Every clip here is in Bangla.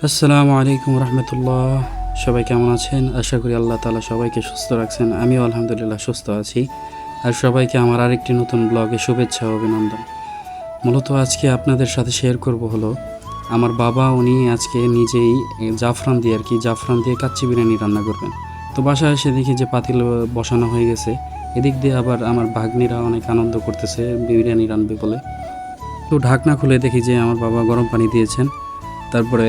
আসসালামু আলাইকুম রহমতুল্লাহ। সবাই কেমন আছেন? আশা করি আল্লাহ তাআলা সবাইকে সুস্থ রাখছেন। আমিও আলহামদুলিল্লাহ সুস্থ আছি। আর সবাইকে আমার আরেকটি নতুন ব্লগে শুভেচ্ছা ও অভিনন্দন। মূলত আজকে আপনাদের সাথে শেয়ার করব হলো আমার বাবা উনি আজকে নিজেই জাফরান দিয়ে কাচ্চি বিরিয়ানি রান্না করবেন। তো বাসায় এসে দেখি যে পাতিল বসানো হয়ে গেছে। এদিক দিয়ে আবার আমার ভাগ্নিরা অনেক আনন্দ করতেছে বিরিয়ানি রান্নবে বলে। তো ঢাকনা খুলে দেখি যে আমার বাবা গরম পানি দিয়েছেন। তারপরে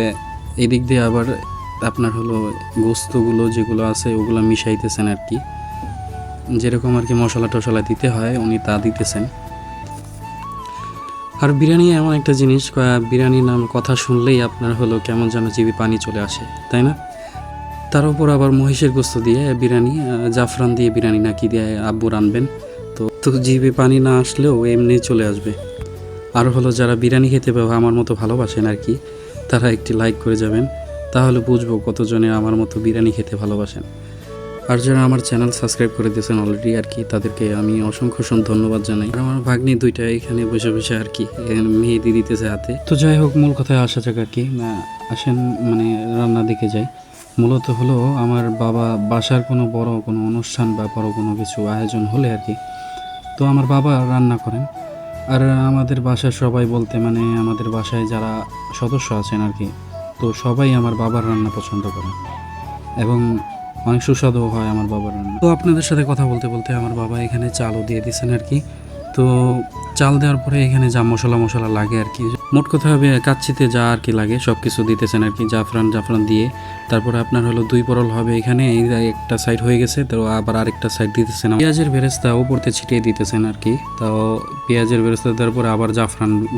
এদিক দিয়ে আবার আপনার হলো গোস্তগুলো যেগুলো আছে ওগুলো মিশাইতেছেন আর কি, যেরকম আর কি মশলা টশলা দিতে হয় উনি তা দিতেছেন। আর বিরিয়ানি এমন একটা জিনিস, বিরিয়ানির নাম কথা শুনলেই আপনার হলো কেমন যেন জিভে পানি চলে আসে, তাই না? তার উপর আবার মহিষের গোস্ত দিয়ে বিরিয়ানি, জাফরান দিয়ে বিরিয়ানি নাকি দিয়ে আব্বু রানবেন। তো জিভে পানি না আসলেও এমনি চলে আসবে। আর হলো যারা বিরিয়ানি খেতে আমার মতো ভালোবাসেন আর কি, তারা একটি লাইক করে যাবেন, তাহলে বুঝবো কতজনে আমার মতো বিরিয়ানি খেতে ভালোবাসেন। আর যারা আমার চ্যানেল সাবস্ক্রাইব করে দিয়েছেন অলরেডি আর কি, তাদেরকে আমি অসংখ্য ধন্যবাদ জানাই। আর আমার ভাগ্নি দুইটা এখানে বসে বসে আর কি মেহেদি দিতেছে হাতে। তো যাই হোক, মূল কথায় আসা যাক আর কি, আসেন মানে রান্না দিকে যাই। মূলত হলো আমার বাবা বাসার কোনো বড় কোনো অনুষ্ঠান বা বড় কোনো কিছু আয়োজন হলে আর কি, তো আমার বাবা রান্না করেন। আর আমাদের বাসায় সবাই বলতে মানে আমাদের বাসায় যারা সদস্য আছেন আর কি, তো সবাই আমার বাবার রান্না পছন্দ করেন এবং অনেক সুস্বাদু হয় আমার বাবার রান্না। তো আপনাদের সাথে কথা বলতে বলতে আমার বাবা এখানে চালও দিয়ে দিয়েছেন আর কি। তো চাল দেওয়ার পরে এখানে যা মশলা লাগে আর কি, মোট কথা হবে কাচ্চিতে যা আর কি লাগে সব কিছু দিতেছেন আর কি, জাফরান দিয়ে। তারপরে আপনার হলো 2 পরল হবে এখানে, এই একটা সাইড হয়ে গেছে, তো আবার আরেকটা সাইড দিতেছেন পেঁয়াজের বেরেস্তা উপরতে ছিটিয়ে দিতেছেন আর কি। তো পেঁয়াজের বেরেস্তা দেওয়ার পরে আবার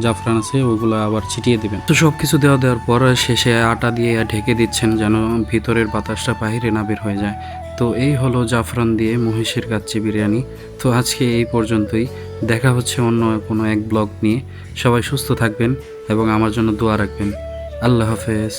জাফরান আছে ওগুলো আবার ছিটিয়ে দিবেন। তো সব কিছু দেওয়ার পর শেষে আটা দিয়ে ঢেকে দিচ্ছেন যেন ভিতরের বাতাসটা বাহিরে না বের হয়ে যায়। তো এই হলো জাফরান দিয়ে মহিষের কাচ্চি বিরিয়ানি। তো আজকে এই পর্যন্তই, দেখা হচ্ছে অন্য কোনো এক ব্লগ নিয়ে। সবাই সুস্থ থাকবেন এবং আমার জন্য দোয়া রাখবেন। আল্লাহ হাফেজ।